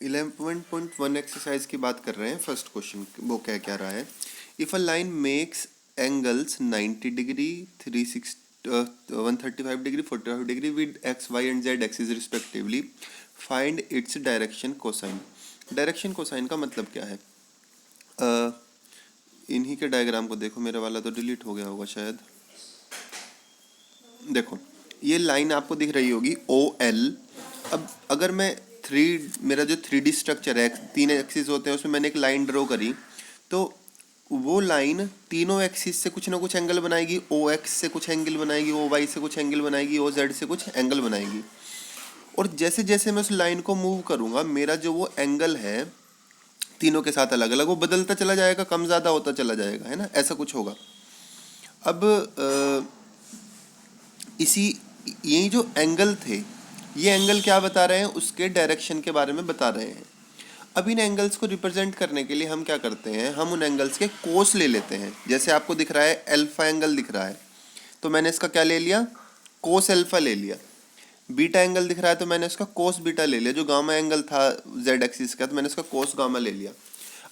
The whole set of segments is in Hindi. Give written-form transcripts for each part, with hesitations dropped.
11.1 एक्सरसाइज की बात कर रहे हैं। फर्स्ट क्वेश्चन वो क्या रहा है, if a line makes angles 90 degree 135 degree 45 degree with X Y and Z axis respectively, find its direction cosine. Direction cosine का मतलब क्या है? इन्हीं के डायग्राम को देखो, मेरा वाला तो डिलीट हो गया होगा शायद। देखो ये लाइन आपको दिख रही होगी ओ एल। अब अगर मैं मेरा जो 3D स्ट्रक्चर है, 3 एक्सिस होते हैं, उसमें मैंने एक लाइन ड्रॉ करी, तो वो लाइन तीनों एक्सिस से कुछ ना कुछ एंगल बनाएगी। ओ एक्स से कुछ एंगल बनाएगी, ओ वाई से कुछ एंगल बनाएगी, ओ जेड से कुछ एंगल बनाएगी। और जैसे जैसे मैं उस लाइन को मूव करूंगा, मेरा जो वो एंगल है तीनों के साथ अलग अलग वो बदलता चला जाएगा, कम ज़्यादा होता चला जाएगा, है ना, ऐसा कुछ होगा। अब इसी ये जो एंगल थे, ये एंगल क्या बता रहे हैं? उसके डायरेक्शन के बारे में बता रहे हैं। अब इन एंगल्स को रिप्रेजेंट करने के लिए हम क्या करते हैं, हम उन एंगल्स के कोस ले लेते हैं। जैसे आपको दिख रहा है अल्फा एंगल दिख रहा है, तो मैंने इसका क्या ले लिया? कोस अल्फा ले लिया। बीटा एंगल दिख रहा है तो मैंने इसका कोस बीटा ले लिया। जो गामा एंगल था जेड एक्सिस का, तो मैंने इसका कोस गामा ले लिया।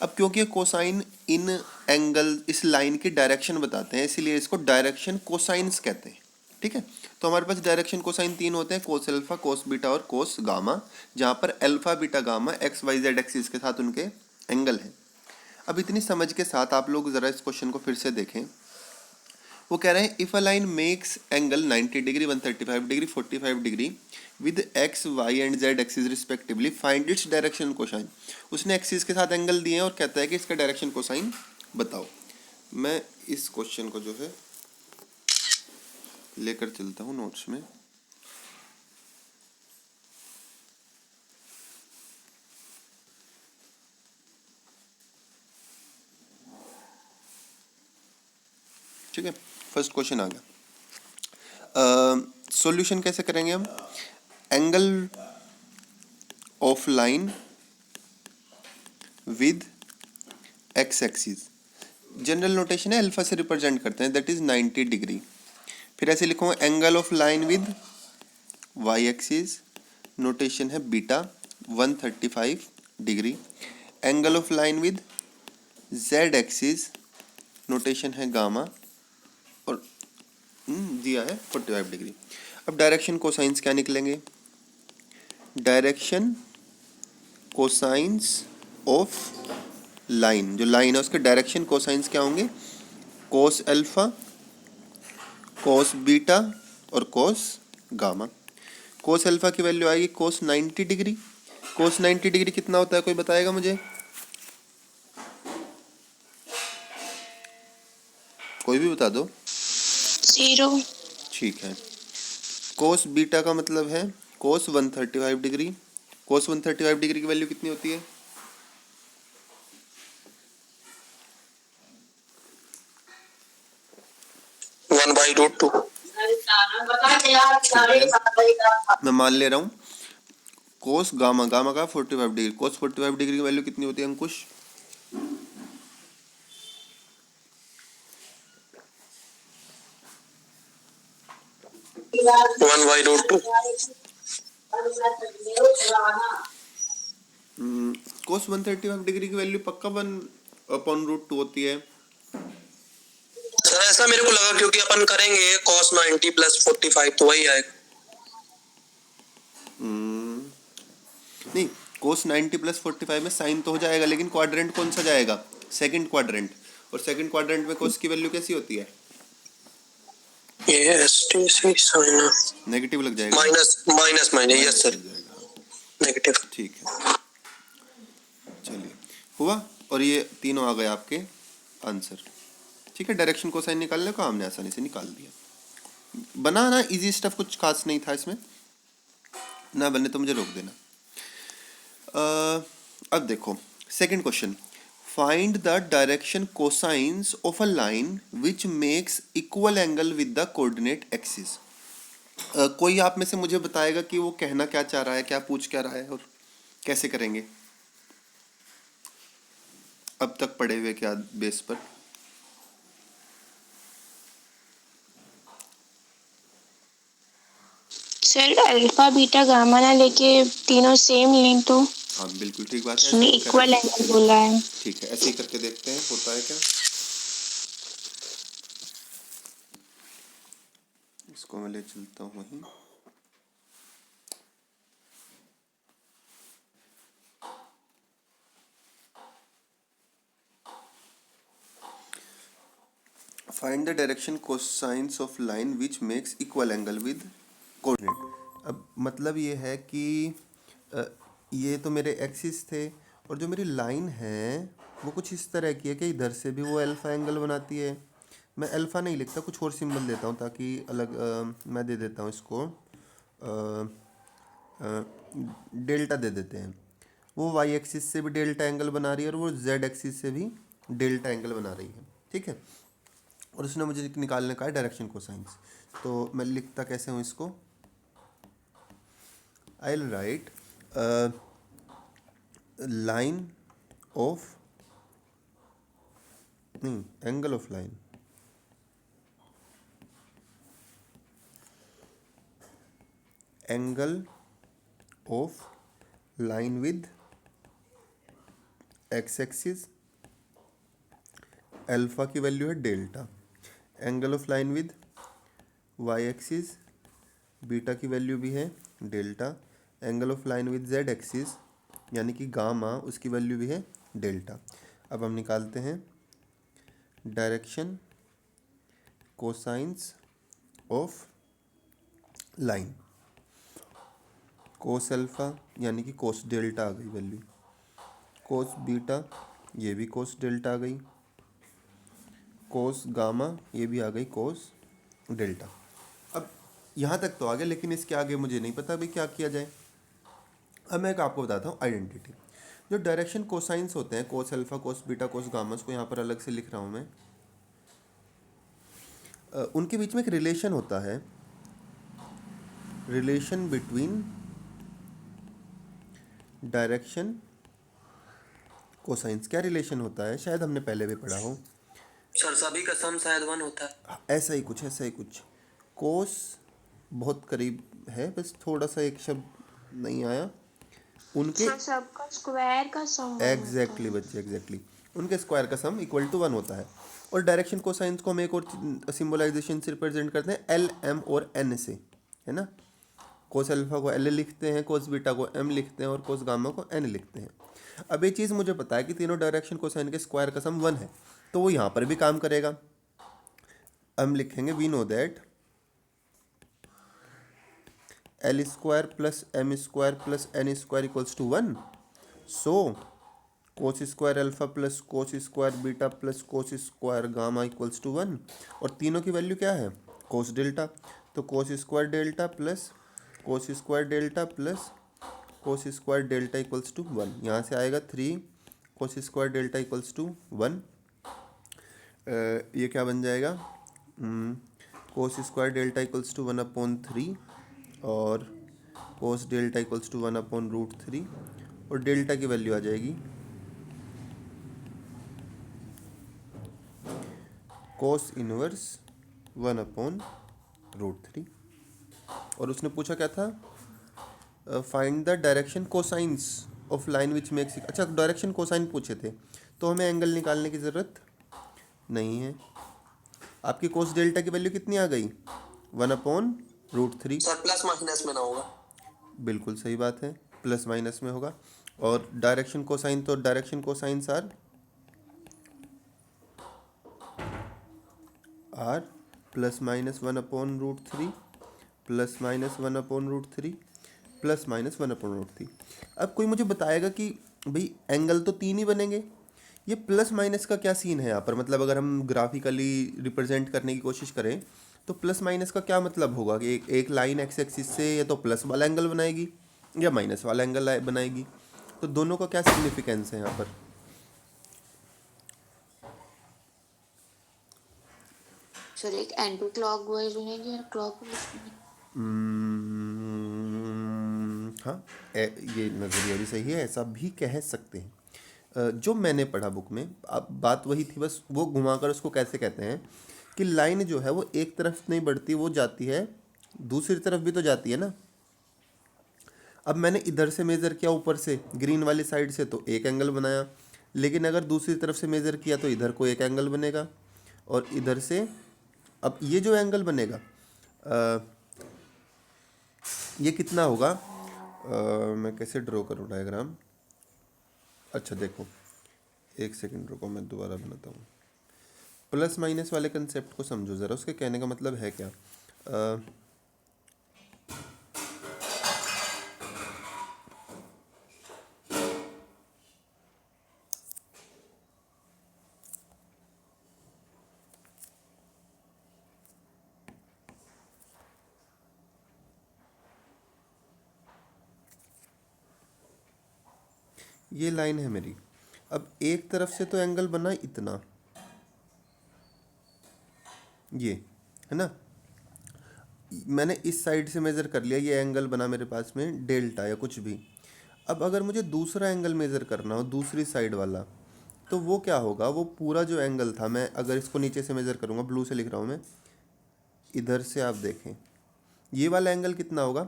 अब क्योंकि कोसाइन इन एंगल इस लाइन की डायरेक्शन बताते हैं, इसीलिए इसको डायरेक्शन कोसाइंस कहते हैं। ठीक है, तो हमारे पास डायरेक्शन कोसाइन 3 होते हैं, कोस अल्फा, कोस बीटा और कोस गामा, जहाँ पर alpha beta gamma X Y Z axis के साथ उनके एंगल हैं। अब इतनी समझ के साथ आप लोग ज़रा इस क्वेश्चन को फिर से देखें। वो कह रहे हैं if a line makes angle 90 degree 135 degree 45 degree with X Y and Z axis respectively, find its direction cosine. उसने एक्सिस के साथ एंगल दिए हैं और कहता है कि इसका डायरेक्शन कोसाइन बताओ। मैं इस क्वेश्चन को जो है लेकर चलता हूँ नोट्स में। ठीक है, फर्स्ट क्वेश्चन आ गया। सॉल्यूशन कैसे करेंगे हम? Angle of line with x axis, general notation है, अल्फा से रिप्रेजेंट करते हैं, दैट इज 90 डिग्री। फिर ऐसे लिखूंगा angle of line with y axis, notation है beta 135 degree. Angle of line with z axis, notation है गामा, और दिया है 45 डिग्री। अब डायरेक्शन कोसाइंस क्या निकलेंगे? डायरेक्शन कोसाइंस ऑफ लाइन, जो लाइन है उसके डायरेक्शन कोसाइंस क्या होंगे? कोस अल्फा, कोस बीटा और कोस गामा। कोस अल्फा की वैल्यू आएगी कोस 90 डिग्री। कोस 90 डिग्री कितना होता है, कोई बताएगा मुझे? कोई भी बता दो। 0। ठीक है। कोस बीटा का मतलब है कोस 135 डिग्री। कोस 135 डिग्री की वैल्यू कितनी होती है? √2। मैं मान ले रहा हूँ कोस गामा, गामा का 45 डिग्री, कोस 45 डिग्री की वैल्यू कितनी होती है अंकुश? 1/√2। कोस 135 डिग्री की वैल्यू पक्का 1/√2 होती है। सर ऐसा मेरे को लगा, क्योंकि अपन करेंगे cos 90 + 45, तो वही आएगा। नहीं, कोस 90 + 45 में साइन तो हो जाएगा, लेकिन क्वाड्रेंट कौन सा जाएगा? Second quadrant. और सेकंड क्वाड्रेंट में कोस की वैल्यू कैसी होती है? ये STC साइन नेगेटिव लग जाएगा। Minus, yes sir, negative. ठीक है, चलिए हुआ। और ये तीनों आ गए आपके आंसर। ठीक है, डायरेक्शन कोसाइन निकालने को हमने आसानी से निकाल दिया। बनाना इजी स्टफ, कुछ खास नहीं था इसमें, ना बने तो मुझे रोक देना। अब देखो second question, find the direction cosines of a line which makes equal angle with the coordinate axis. कोई आप में से मुझे बताएगा कि वो कहना क्या चाह रहा है, क्या पूछ क्या रहा है और कैसे करेंगे? अब तक पढ़े हुए क्या बेस पर? सर अल्फा बीटा गामा ना लेके तीनों सेम लें तो हाँ बिल्कुल ठीक बात है, उसने ऐसे ही इक्वल करें। एंगल बोला है। ठीक है, ऐसे ही करके देखते हैं होता है क्या। इसको मैं ले चलता हूँ वहीं। Find the direction cosines of line which makes equal angle with coordinate. अब मतलब ये है कि ये तो मेरे एक्सिस थे और जो मेरी लाइन है वो कुछ इस तरह की है कि इधर से भी वो अल्फ़ा एंगल बनाती है। मैं अल्फ़ा नहीं लिखता, कुछ और सिंबल देता हूँ ताकि अलग मैं दे देता हूँ इसको डेल्टा दे देते हैं। वो वाई एक्सिस से भी डेल्टा एंगल बना रही है और वो जेड एक्सिस से भी डेल्टा एंगल बना रही है, ठीक है। और उसने मुझे निकालने का है डायरेक्शन कोसाइंस। तो मैं लिखता कैसे हूँ इसको, I will write line of नहीं angle of line angle of line with x axis, alpha की वैल्यू है delta. Angle of line with y axis, beta की वैल्यू भी है delta. Angle of line with z axis यानी कि गामा, उसकी वैल्यू भी है डेल्टा। अब हम निकालते हैं direction cosines of line. Cos alpha यानी कि कोस डेल्टा आ गई वैल्यू, कोस बीटा ये भी कोस डेल्टा आ गई, कोस गामा ये भी आ गई कोस डेल्टा। अब यहाँ तक तो आ गया, लेकिन इसके आगे मुझे नहीं पता अभी क्या किया जाए। अब मैं एक आपको बताता हूँ आइडेंटिटी। जो डायरेक्शन कोसाइंस होते हैं, cos alpha cos beta cos gamma, को यहाँ पर अलग से लिख रहा हूँ मैं। उनके बीच में एक रिलेशन होता है, रिलेशन बिटवीन डायरेक्शन कोसाइंस। क्या रिलेशन होता है, शायद हमने पहले भी पढ़ा हो। सर सभी का सम शायद 1 होता है। ऐसा ही कुछ, ऐसा ही कुछ। कोस बहुत करीब है, बस थोड़ा सा एक शब्द नहीं आया। उनके सर सबका स्क्वायर का सम वन होता एग्जैक्टली है। बच्चे एग्जैक्टली, उनके स्क्वायर का सम इक्वल टू 1 होता है। और डायरेक्शन कोसाइंस को हम एक और सिंबलाइजेशन से रिप्रेजेंट करते हैं एल एम और एन से, है ना। कोस अल्फा को एल लिखते हैं, कोस बीटा को एम लिखते हैं और कोस गामा को एन लिखते हैं। अब ये चीज़ मुझे पता है कि तीनों डायरेक्शन कोसाइन के स्क्वायर का सम 1 है, तो वो यहाँ पर भी काम करेगा। हम लिखेंगे we know that L square plus M square plus N square equals to 1। So cos square alpha plus cos square beta plus cos square gamma equals to 1। और तीनों की वैल्यू क्या है, कोस डेल्टा। तो cos square delta plus cos square delta plus cos square delta equals to 1। यहाँ से आएगा 3 cos square delta equals to 1। ये क्या बन जाएगा, cos square delta equals to 1/3 और कोस डेल्टा इक्वल्स टू 1/√3। और डेल्टा की वैल्यू आ जाएगी कोस इनवर्स 1/√3। और उसने पूछा क्या था, find the direction cosines of line which makes. अच्छा, डायरेक्शन कोसाइन पूछे थे, तो हमें एंगल निकालने की ज़रूरत नहीं है। आपकी कोस डेल्टा की वैल्यू कितनी आ गई, 1/√3। सर प्लस माइनस में ना होगा। बिल्कुल सही बात है, प्लस माइनस में होगा। और डायरेक्शन कोसाइन, तो direction cosines are plus minus 1/√3 plus minus 1/√3 plus minus 1/√3। अब कोई मुझे बताएगा कि भाई एंगल तो 3 ही बनेंगे, ये प्लस माइनस का क्या सीन है यहाँ पर। मतलब अगर हम ग्राफिकली रिप्रेजेंट करने की कोशिश करें तो प्लस माइनस का क्या मतलब होगा कि एक लाइन एक्स एक्सिस से या तो प्लस वाला एंगल बनाएगी या माइनस वाला एंगल बनाएगी। तो दोनों का क्या सिग्निफिकेंस है यहाँ पर। सर एक एंटी क्लॉकवाइज बनेगी और क्लॉकवाइज बनेगी। हाँ, ये नज़रिया भी सही है, ऐसा भी कह सकते हैं। जो मैंने पढ़ा बुक में, अब बात वही थी, बस वो घुमाकर उसको कैसे कहते हैं कि लाइन जो है वो एक तरफ नहीं बढ़ती, वो जाती है दूसरी तरफ भी तो जाती है ना। अब मैंने इधर से मेज़र किया ऊपर से ग्रीन वाली साइड से तो एक एंगल बनाया, लेकिन अगर दूसरी तरफ से मेज़र किया तो इधर को एक एंगल बनेगा, और इधर से अब ये जो एंगल बनेगा ये कितना होगा, मैं कैसे ड्रॉ करूँ डायग्राम। अच्छा देखो, एक सेकंड रुको, मैं दोबारा बनाता हूँ। प्लस माइनस वाले कंसेप्ट को समझो ज़रा, उसके कहने का मतलब है क्या। ये लाइन है मेरी, अब एक तरफ से तो एंगल बना इतना, ये है ना, मैंने इस साइड से मेज़र कर लिया, ये एंगल बना मेरे पास में डेल्टा या कुछ भी। अब अगर मुझे दूसरा एंगल मेज़र करना हो दूसरी साइड वाला, तो वो क्या होगा, वो पूरा जो एंगल था, मैं अगर इसको नीचे से मेज़र करूँगा, ब्लू से लिख रहा हूँ मैं, इधर से आप देखें ये वाला एंगल कितना होगा,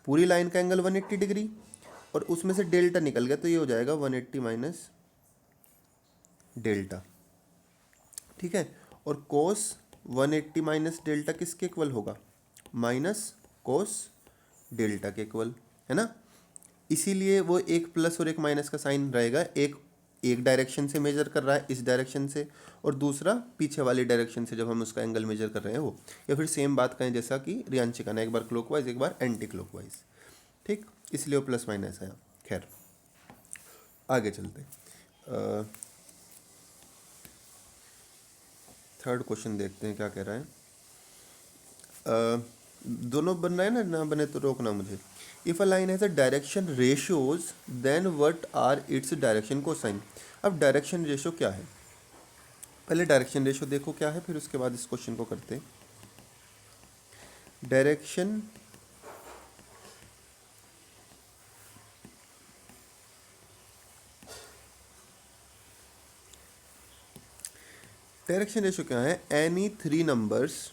पूरी लाइन का एंगल 180 डिग्री, और उसमें से डेल्टा निकल गया तो ये हो जाएगा 180 माइनस डेल्टा, ठीक है। और कोस 180 माइनस डेल्टा किसके इक्वल होगा, माइनस कोस डेल्टा के इक्वल, है ना। इसीलिए वो एक प्लस और एक माइनस का साइन रहेगा, एक डायरेक्शन से मेजर कर रहा है इस डायरेक्शन से, और दूसरा पीछे वाली डायरेक्शन से जब हम उसका एंगल मेजर कर रहे हैं वो, या फिर सेम बात करें जैसा कि रियांशिका ने, एक बार क्लॉकवाइज एक बार एंटी क्लॉकवाइज, ठीक, इसलिए वो प्लस माइनस आया। खैर आगे चलते, थर्ड क्वेश्चन देखते हैं क्या कह रहा है। दोनों बन रहा है ना, ना बने तो रोकना मुझे। If a line has a direction ratios then what are its direction cosine. अब डायरेक्शन रेशियो क्या है, पहले डायरेक्शन रेशियो देखो क्या है, फिर उसके बाद इस क्वेश्चन को करते हैं। डायरेक्शन डायरेक्शन रेशियो क्या है, any three numbers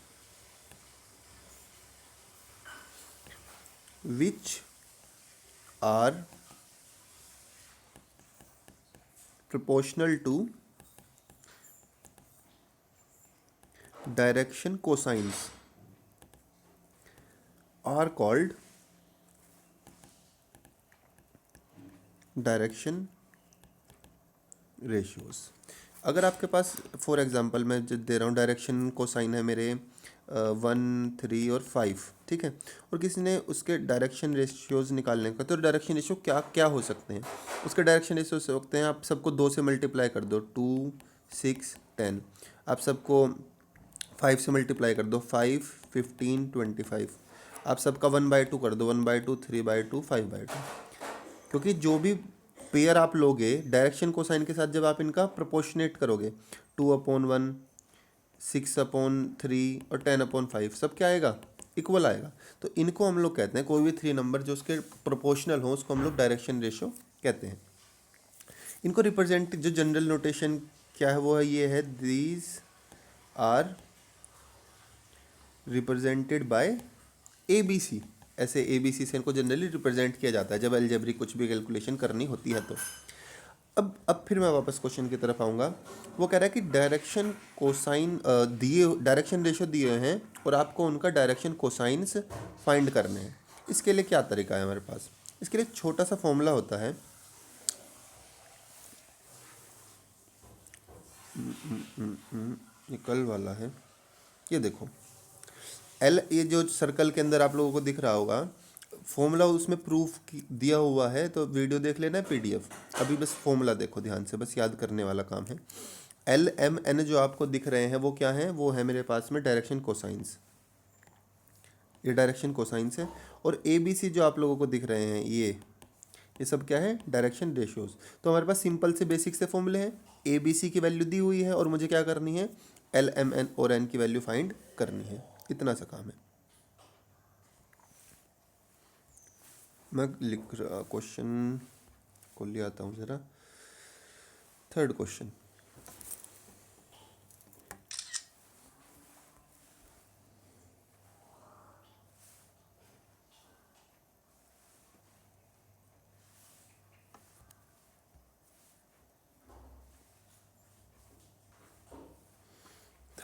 which are proportional to direction cosines are called direction ratios। अगर आपके पास फॉर एग्जांपल मैं जो दे रहा हूँ डायरेक्शन कोसाइन है मेरे 1, 3 और 5, ठीक है, और किसी ने उसके डायरेक्शन रेशियोज निकालने का, तो डायरेक्शन रेशियो क्या क्या हो सकते हैं, उसके डायरेक्शन रेशियो हो सकते हैं, आप सबको 2 से मल्टीप्लाई कर दो, 2, 6, 10, आप सबको 5 से मल्टीप्लाई कर दो, 5, 15, 25, आप सबका 1/2 कर दो, 1/2, 3/2, 5/2, क्योंकि जो भी पेयर आप लोगे डायरेक्शन कोसाइन के साथ, जब आप इनका प्रोपोर्शनेट करोगे, 2/1, 6/3 और 10/5, सब क्या आएगा, इक्वल आएगा। तो इनको हम लोग कहते हैं, कोई भी थ्री नंबर जो उसके प्रोपोर्शनल हो उसको हम लोग डायरेक्शन रेशियो कहते हैं। इनको रिप्रेजेंट जो जनरल नोटेशन क्या है वो है, ये है, these are represented by ABC। ऐसे ABC से इनको जनरली रिप्रेजेंट किया जाता है जब अलजेब्रिक कुछ भी कैलकुलेशन करनी होती है। तो अब फिर मैं वापस क्वेश्चन की तरफ आऊँगा। वो कह रहा है कि डायरेक्शन कोसाइन दिए, डायरेक्शन रेशियो दिए हैं और आपको उनका डायरेक्शन कोसाइंस फाइंड करने हैं। इसके लिए क्या तरीका है हमारे पास, इसके लिए छोटा सा फॉर्मूला होता है, ये कल वाला है, ये देखो एल, ये जो सर्कल के अंदर आप लोगों को दिख रहा होगा फॉर्मूला, उसमें प्रूफ दिया हुआ है, तो वीडियो देख लेना है PDF। अभी बस फॉर्मूला देखो ध्यान से, बस याद करने वाला काम है। LMN जो आपको दिख रहे हैं वो क्या है, वो है मेरे पास में डायरेक्शन कोसाइंस, ये डायरेक्शन कोसाइंस है। और ABC जो आप लोगों को दिख रहे हैं ये सब क्या है, डायरेक्शन रेशियोज। तो हमारे पास सिंपल से बेसिक से फॉर्मूले हैं, ABC की वैल्यू दी हुई है और मुझे क्या करनी है, LMN और N की वैल्यू फाइंड करनी है, इतना सा काम है। मैं लिख रहा क्वेश्चन को ले आता हूँ ज़रा, थर्ड क्वेश्चन।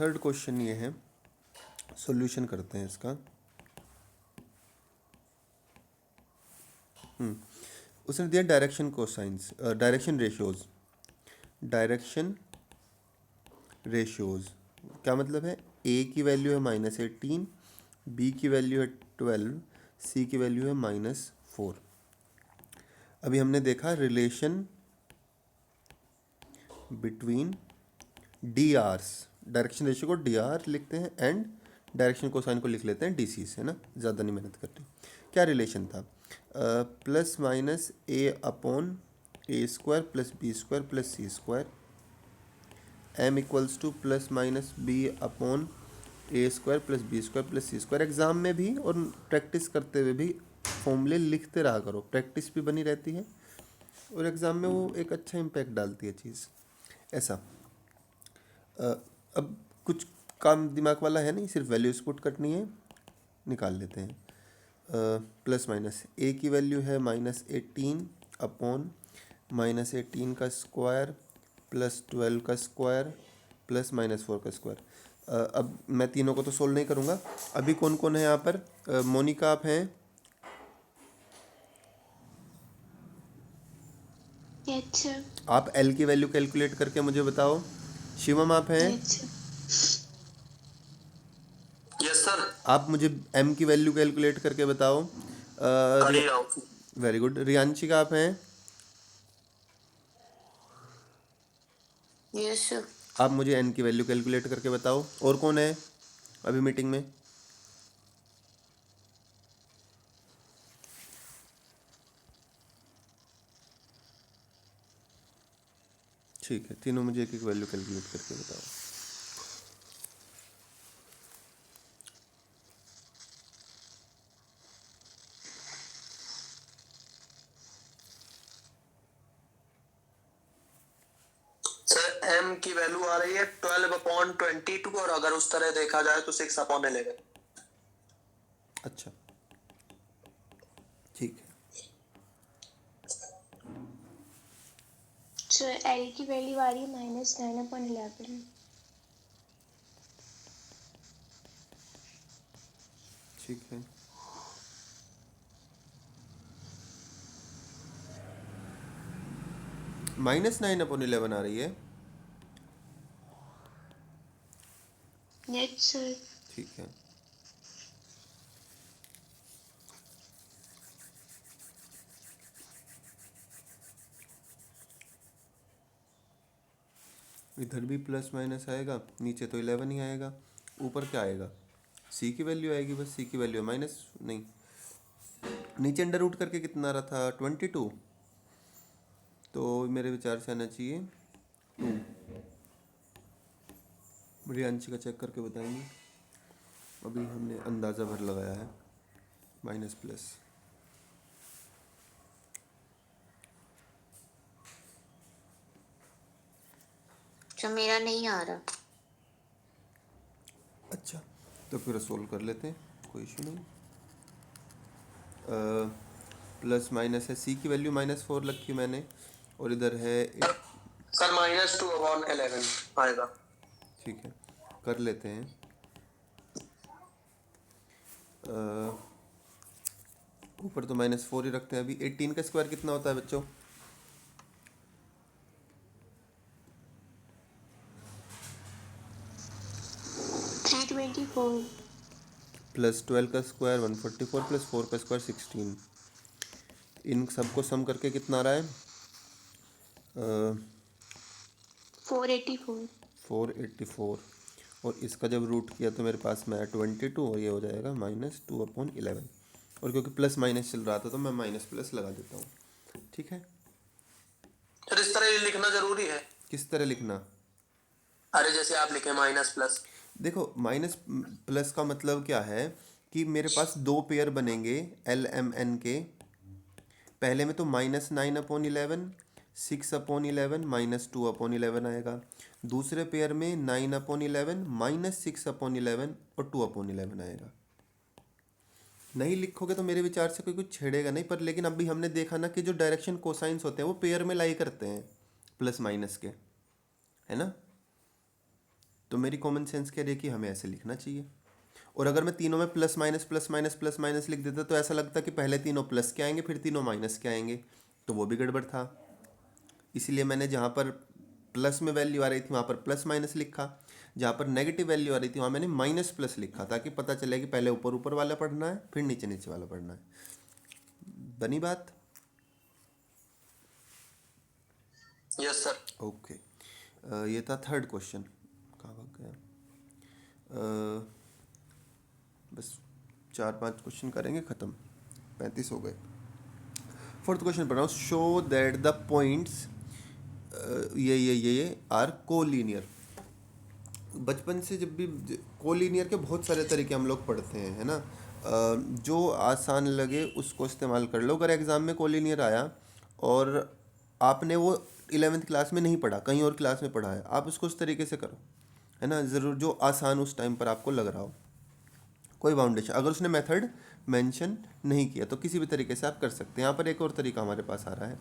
थर्ड क्वेश्चन ये है, सॉल्यूशन करते हैं इसका। उसने दिया direction cosines, direction ratios. Direction ratios क्या मतलब है? ए की वैल्यू है -18, बी की वैल्यू है 12, सी की वैल्यू है -4। अभी हमने देखा relation between D Rs, direction ratio को डी आर लिखते हैं एंड डायरेक्शन कोसाइन को लिख लेते हैं डी सी से, ना, ज़्यादा नहीं मेहनत करते। क्या रिलेशन था? Plus minus a upon a square plus b square plus c square, m equals to plus minus b upon a square plus b square plus c square. Exam में भी और प्रैक्टिस करते हुए भी फॉर्मूले लिखते रहा करो, प्रैक्टिस भी बनी रहती है और एग्ज़ाम में वो एक अच्छा इम्पैक्ट डालती है चीज़। ऐसा अब कुछ काम दिमाग वाला है नहीं, सिर्फ वैल्यूज पुट करनी है, निकाल लेते हैं। प्लस माइनस ए की वैल्यू है -18 अपॉन -18 का स्क्वायर प्लस 12 का स्क्वायर प्लस -4 का स्क्वायर। अब मैं तीनों को तो सोल्व नहीं करूँगा। अभी कौन कौन है यहाँ पर? मोनिका आप हैं? Yes sir. आप एल की वैल्यू कैलकुलेट करके मुझे बताओ। शिवम आप हैं? Yes sir. यस सर, आप मुझे एम की वैल्यू कैलकुलेट करके बताओ। कर ही रहा हूँ। Very good. रियांशिका आप हैं? Yes sir. आप मुझे एन की वैल्यू कैलकुलेट करके बताओ। और कौन है अभी मीटिंग में? ठीक है, तीनों मुझे एक एक वैल्यू कैलकुलेट करके बताओ। सर एम की वैल्यू आ रही है 12/22 और अगर उस तरह देखा जाए तो 6/11। अच्छा, ठीक है। सर एल की वैल्यू आ रही है -9/11। ठीक है, -9/11 आ रही है। Yes sir. ठीक है, इधर भी प्लस माइनस आएगा, नीचे तो 11 ही आएगा, ऊपर क्या आएगा? सी की वैल्यू आएगी, बस सी की वैल्यू माइनस नहीं, नीचे अंडर रूट करके कितना आ रहा था? 22, तो मेरे विचार से आना चाहिए 2। रियांशी का चेक करके बताएंगे, अभी हमने अंदाज़ा भर लगाया है, माइनस प्लस। सर मेरा नहीं आ रहा। अच्छा, तो फिर सोल्व कर लेते हैं, कोई इशू नहीं। प्लस माइनस है, सी की वैल्यू -4 रखी मैंने, और इधर है सर -2/11 आएगा। ठीक है, कर लेते हैं। ऊपर तो -4 ही रखते हैं। अभी 18 का स्क्वायर कितना होता है बच्चों? $324। प्लस 12 का स्क्वायर 144 प्लस 4 का स्क्वायर 16। इन सबको सम करके कितना आ रहा है? 484। 484, और इसका जब रूट किया तो मेरे पास में आया 22, और ये हो जाएगा -2/11। और क्योंकि प्लस माइनस चल रहा था तो मैं माइनस प्लस लगा देता हूँ। ठीक है, सर इस तरह ये लिखना जरूरी है? किस तरह लिखना? अरे जैसे आप लिखे -+। देखो, माइनस प्लस का मतलब क्या है कि मेरे पास दो पेयर बनेंगे LMN के। पहले में तो -9/11, 6/11, -2/11 आएगा। दूसरे पेयर में 9/11, -6/11 और 2/11 आएगा। नहीं लिखोगे तो मेरे विचार से कोई कुछ छेड़ेगा नहीं, पर लेकिन अभी हमने देखा ना कि जो डायरेक्शन कोसाइंस होते हैं वो पेयर में लाई करते हैं प्लस माइनस के, है ना। तो मेरी कॉमन सेंस कह रही है कि हमें ऐसे लिखना चाहिए। और अगर मैं तीनों में plus minus plus minus plus minus लिख देता तो ऐसा लगता कि पहले तीनों प्लस के आएंगे फिर तीनों माइनस के आएंगे, तो वो भी गड़बड़ था। इसीलिए मैंने जहाँ पर प्लस में वैल्यू आ रही थी वहाँ पर प्लस माइनस लिखा, जहाँ पर नेगेटिव वैल्यू आ रही थी वहाँ मैंने माइनस प्लस लिखा, ताकि पता चले कि पहले ऊपर ऊपर वाला पढ़ना है फिर नीचे नीचे वाला पढ़ना है। बनी बात? Yes sir. ओके। ये था थर्ड क्वेश्चन। कहाँ भाग गया? बस 4-5 क्वेश्चन करेंगे, ख़त्म, 35 हो गए। फोर्थ क्वेश्चन पढ़ रहा हूँ। शो दैट द पॉइंट्स ये आर कोलिनियर। बचपन से जब भी कोलिनियर के बहुत सारे तरीके हम लोग पढ़ते हैं, है ना। जो आसान लगे उसको इस्तेमाल कर लो। अगर एग्ज़ाम में कोलिनियर आया और आपने वो 11th क्लास में नहीं पढ़ा, कहीं और क्लास में पढ़ा है, आप उसको उस तरीके से करो, है ना। ज़रूर जो आसान उस टाइम पर आपको लग रहा हो, कोई बाउंडेशन, अगर उसने मेथड मेंशन नहीं किया तो किसी भी तरीके से आप कर सकते हैं। यहाँ पर एक और तरीका हमारे पास आ रहा है।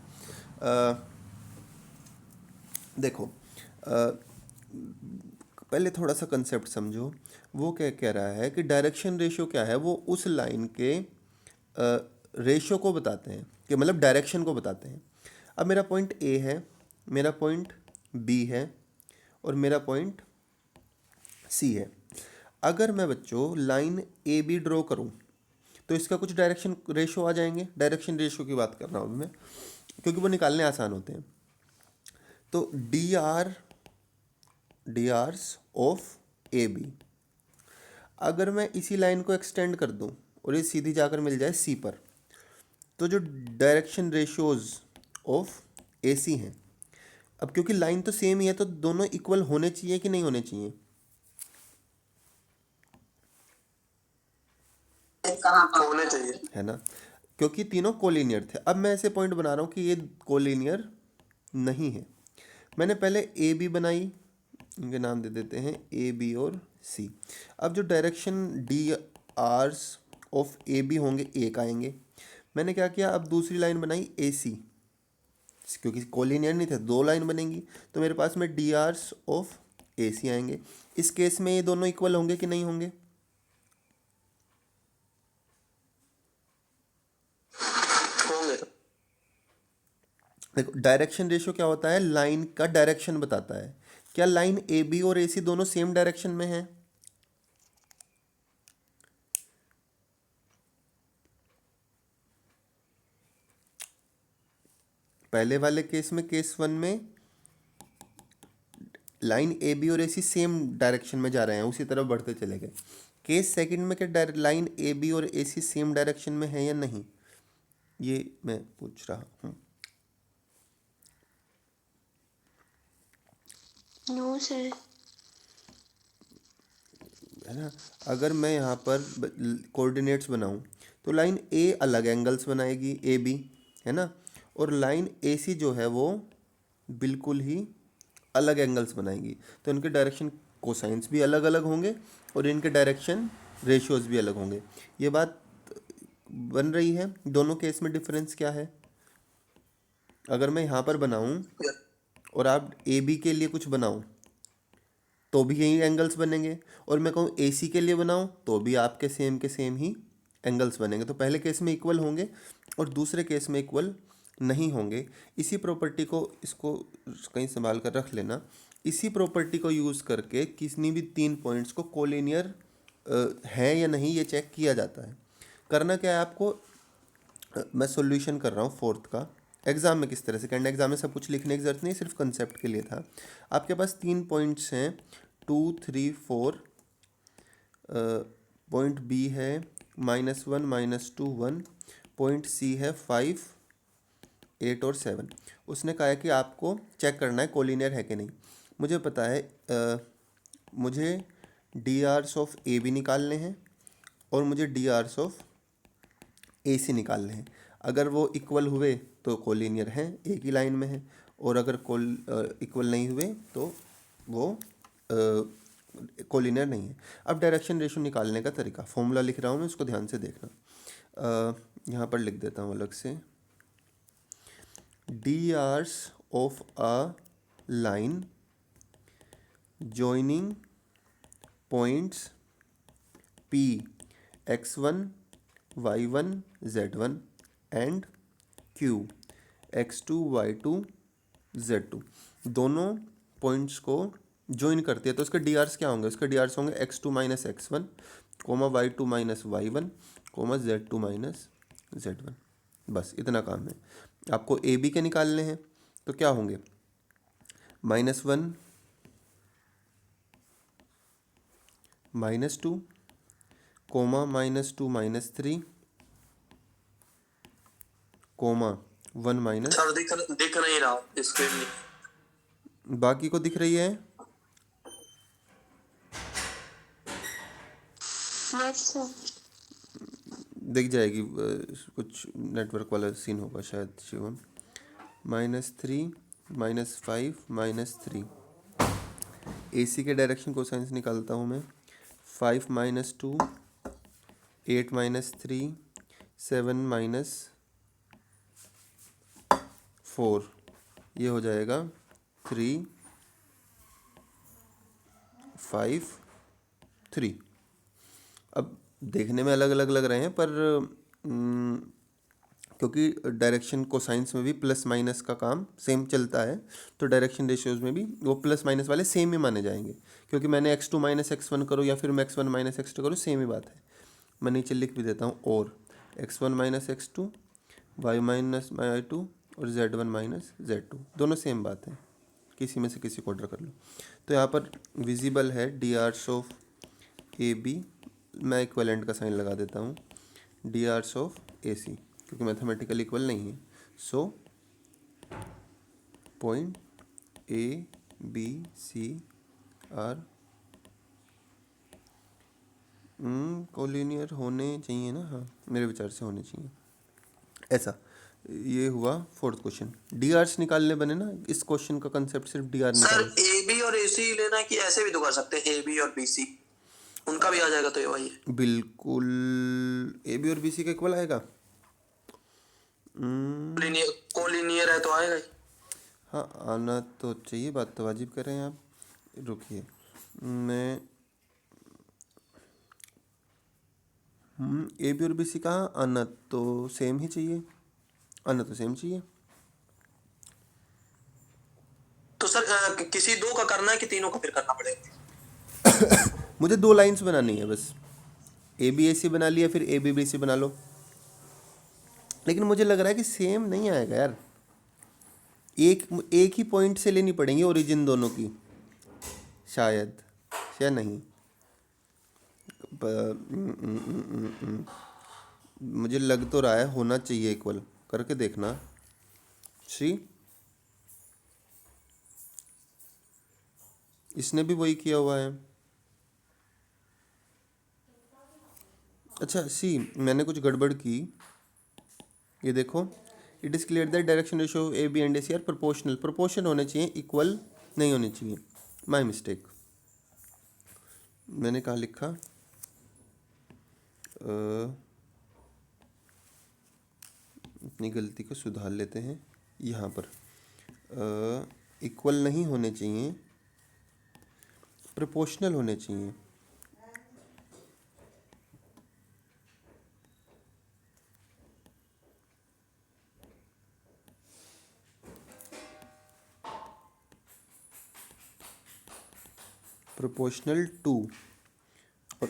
देखो, पहले थोड़ा सा कंसेप्ट समझो। वो क्या कह रहा है कि डायरेक्शन रेशियो क्या है, वो उस लाइन के रेशियो को बताते हैं, कि मतलब डायरेक्शन को बताते हैं। अब मेरा पॉइंट ए है, मेरा पॉइंट बी है और मेरा पॉइंट सी है। अगर मैं बच्चों लाइन ए बी ड्रॉ करूं तो इसका कुछ डायरेक्शन रेशियो आ जाएंगे। डायरेक्शन रेशियो की बात कर रहा हूँ मैं, क्योंकि वो निकालने आसान होते हैं। तो D Rs of A B, अगर मैं इसी लाइन को एक्सटेंड कर दूं और ये सीधी जाकर मिल जाए सी पर, तो जो डायरेक्शन रेशियोज ऑफ ए सी हैं, अब क्योंकि लाइन तो सेम ही है तो दोनों इक्वल होने चाहिए कि नहीं होने चाहिए? होने चाहिए, है ना, क्योंकि तीनों कोलिनियर थे। अब मैं ऐसे पॉइंट बना रहा हूँ कि ये कोलिनियर नहीं है। मैंने पहले ए बी बनाई, इनके नाम दे देते हैं ए बी और सी। अब जो direction D Rs of A B होंगे एक आएंगे। मैंने क्या किया, अब दूसरी लाइन बनाई ए सी, क्योंकि कोलिनियर नहीं थे, दो लाइन बनेंगी, तो मेरे पास में डी आर्स ऑफ ए सी आएंगे। इस केस में ये दोनों इक्वल होंगे कि नहीं होंगे? होंगे। देखो, डायरेक्शन रेशियो क्या होता है, लाइन का डायरेक्शन बताता है। क्या लाइन ए बी और ए सी दोनों सेम डायरेक्शन में है? पहले वाले केस में, केस 1 में लाइन ए बी और ए सी सेम डायरेक्शन में जा रहे हैं, उसी तरफ बढ़ते चले गए। केस सेकंड में क्या लाइन ए बी और ए सी सेम डायरेक्शन में है या नहीं, ये मैं पूछ रहा हूँ। No sir. है ना। अगर मैं यहाँ पर कोऑर्डिनेट्स बनाऊँ तो लाइन ए अलग एंगल्स बनाएगी, ए बी, है ना, और लाइन ए सी जो है वो बिल्कुल ही अलग एंगल्स बनाएगी। तो इनके डायरेक्शन कोसाइंस भी अलग अलग होंगे और इनके डायरेक्शन रेशियोज भी अलग होंगे। ये बात बन रही है। दोनों केस में डिफरेंस क्या है? अगर मैं यहाँ पर बनाऊँ और आप ए बी के लिए कुछ बनाओ तो भी यही एंगल्स बनेंगे, और मैं कहूँ ए सी के लिए बनाऊँ तो भी आपके सेम के सेम ही एंगल्स बनेंगे। तो पहले केस में इक्वल होंगे और दूसरे केस में इक्वल नहीं होंगे। इसी प्रॉपर्टी को, इसको कहीं संभाल कर रख लेना, इसी प्रॉपर्टी को यूज़ करके किसी भी 3 पॉइंट्स को कोलिनियर है या नहीं ये चेक किया जाता है। करना क्या है आपको, मैं सॉल्यूशन कर रहा हूँ फोर्थ का। एग्ज़ाम में किस तरह से करना, एग्ज़ाम में सब कुछ लिखने की ज़रूरत नहीं, सिर्फ कंसेप्ट के लिए था। आपके पास 3 पॉइंट्स हैं, 2 3 4। पॉइंट बी है -1 -2 1, पॉइंट सी है 5 8 और 7। उसने कहा है कि आपको चेक करना है कोलिनियर है कि नहीं। मुझे पता है, मुझे D Rs of A B निकालने हैं और मुझे D Rs of A C निकालने हैं। अगर वो इक्वल हुए तो कोलिनियर हैं, एक ही लाइन में है, और अगर इक्वल नहीं हुए तो वो कोलिनियर नहीं है। अब डायरेक्शन रेशियो निकालने का तरीका, फॉर्मूला लिख रहा हूँ मैं, उसको ध्यान से देखना। यहाँ पर लिख देता हूँ अलग से, D Rs of a line joining points P x1 y1 z1 and Q x2 y2 z2 दोनों पॉइंट्स को ज्वाइन करती है। तो उसके डी आर्स क्या होंगे? उसके डी आर्स होंगे x2 minus x1 comma y2 minus y1 comma z2 minus z1। बस इतना काम है। आपको ए बी के निकालने हैं तो क्या होंगे? -1 -2 कोमा -2 -3 कोमा 1 माइनस। सर दिख नहीं रहा स्क्रीन में। बाकी को दिख रही है? Yes sir. दिख जाएगी। कुछ नेटवर्क वाला सीन होगा शायद शिवम। -3 -5 -3 AC के डायरेक्शन को साइंस निकालता हूँ मैं। 5 -2 8 -3 7 -4 ये हो जाएगा 3 5 3। अब देखने में अलग अलग लग रहे हैं पर क्योंकि डायरेक्शन को साइंस में भी प्लस माइनस का काम सेम चलता है तो डायरेक्शन रेशियोज में भी वो प्लस माइनस वाले सेम ही माने जाएंगे। क्योंकि मैंने x2 माइनस x1 करूँ या फिर मैं x1 माइनस x2 करूँ सेम ही बात है। मैं नीचे लिख भी देता हूँ और x1 minus x2 y minus y2 और z1 माइनस z2 दोनों सेम बात है। किसी में से किसी को ऑर्डर कर लो। तो यहाँ पर विजिबल है D Rs of A B. मैं इक्वलेंट का साइन लगा देता हूँ D Rs of A C क्योंकि मैथमेटिकल इक्वल नहीं है। So point A B C are collinear होने चाहिए ना? हाँ मेरे विचार से होने चाहिए ऐसा। ये हुआ फोर्थ क्वेश्चन। डी आर्स निकालने बने ना। इस क्वेश्चन का कंसेप्ट सिर्फ डी आर सर निकाल। ए बी और AC लेना है कि ऐसे भी तो कर सकते हैं, ए बी और BC उनका भी आ जाएगा तो ये वही है। बिल्कुल ए बी और बी सी का इक्वल आएगा। कोलिनियर है तो आएगा ही। हाँ आना तो चाहिए। बात तो वाजिब कर रहे हैं आप। रुकिए मैं ए बी और बी सी कहा? आना तो सेम ही चाहिए। आना तो सेम चाहिए। तो सर किसी दो का करना है कि तीनों का फिर करना पड़ेगा? मुझे 2 लाइंस बनानी है बस। ए बी ए सी बना लिया फिर ए बी बी सी बना लो। लेकिन मुझे लग रहा है कि सेम नहीं आएगा यार। एक ही पॉइंट से लेनी पड़ेंगी ओरिजिन दोनों की शायद नहीं। मुझे लग तो रहा है होना चाहिए इक्वल। करके देखना। सी इसने भी वही किया हुआ है। अच्छा सी मैंने कुछ गड़बड़ की। ये देखो it is clear that direction ratio A B and A C are proportional. Proportion होने चाहिए, इक्वल नहीं होने चाहिए। My mistake. मैंने कहाँ लिखा? अपनी गलती को सुधार लेते हैं। यहाँ पर इक्वल नहीं होने चाहिए, प्रोपोर्शनल होने चाहिए। Proportional to. और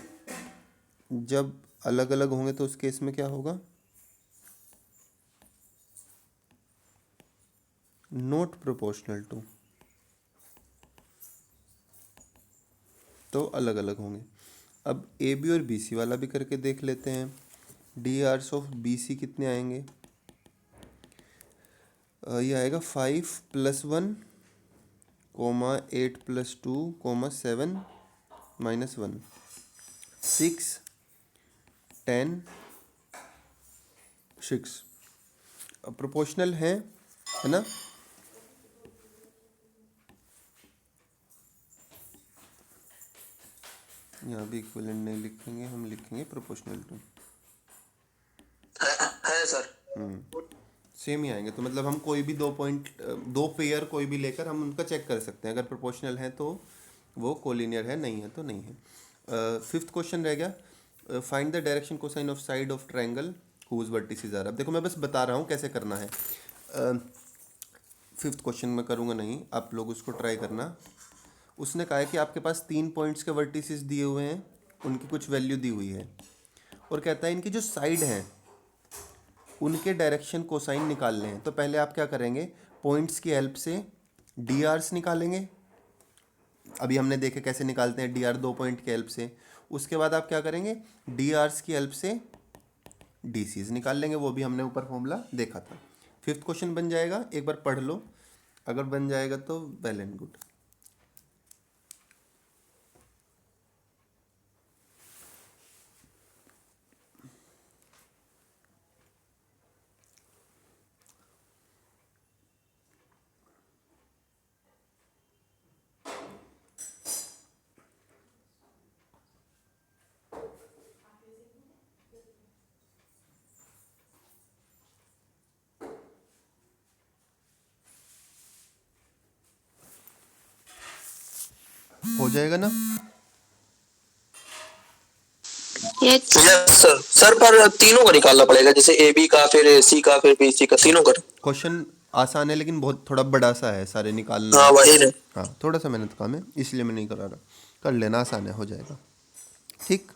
जब अलग अलग होंगे तो उस केस में क्या होगा? Not proportional to. तो अलग अलग होंगे। अब ए बी और बी सी वाला भी करके देख लेते हैं। D Rs of B C कितने आएंगे? ये आएगा 5 + 1 कोमा 8 + 2 कोमा 7 - 1 6 10 6। अब प्रोपोर्शनल है ना? यहाँ भी इक्विवेलेंट नहीं लिखेंगे, हम लिखेंगे प्रोपोर्शनल टू। है सर। सेम ही आएंगे। तो मतलब हम कोई भी 2 पॉइंट 2 पेयर कोई भी लेकर हम उनका चेक कर सकते हैं। अगर प्रोपोर्शनल है तो वो कोलिनियर है, नहीं है तो नहीं है। फिफ्थ क्वेश्चन रह गया, find the direction cosine of side of triangle whose vertices are. अब देखो मैं बस बता रहा हूँ कैसे करना है। फिफ्थ क्वेश्चन में करूँगा नहीं, आप लोग उसको ट्राई करना। उसने कहा है कि आपके पास 3 पॉइंट्स के वर्टिसेस दिए हुए हैं, उनकी कुछ वैल्यू दी हुई है, और कहता है इनकी जो साइड हैं उनके डायरेक्शन कोसाइन निकालने हैं। तो पहले आप क्या करेंगे, पॉइंट्स की हेल्प से डी आर्स निकालेंगे। अभी हमने देखे कैसे निकालते हैं डी आर, 2 पॉइंट की हेल्प से। उसके बाद आप क्या करेंगे, डी आर्स की हेल्प से डी सीज निकाल लेंगे, वो भी हमने ऊपर फॉर्मूला देखा था। फिफ्थ क्वेश्चन बन जाएगा, एक बार पढ़ लो, अगर बन जाएगा तो वेल एंड गुड। हो जाएगा ना? Yes yes sir. सर पर तीनों का निकालना पड़ेगा, जैसे ए बी का, फिर ए सी का, फिर बी सी का, तीनों का। क्वेश्चन आसान है लेकिन बहुत थोड़ा बड़ा सा है, सारे निकालना। हाँ वही ना। हाँ थोड़ा सा मेहनत काम है, इसलिए मैं नहीं करा रहा, कर लेना, आसान है, हो जाएगा। ठीक।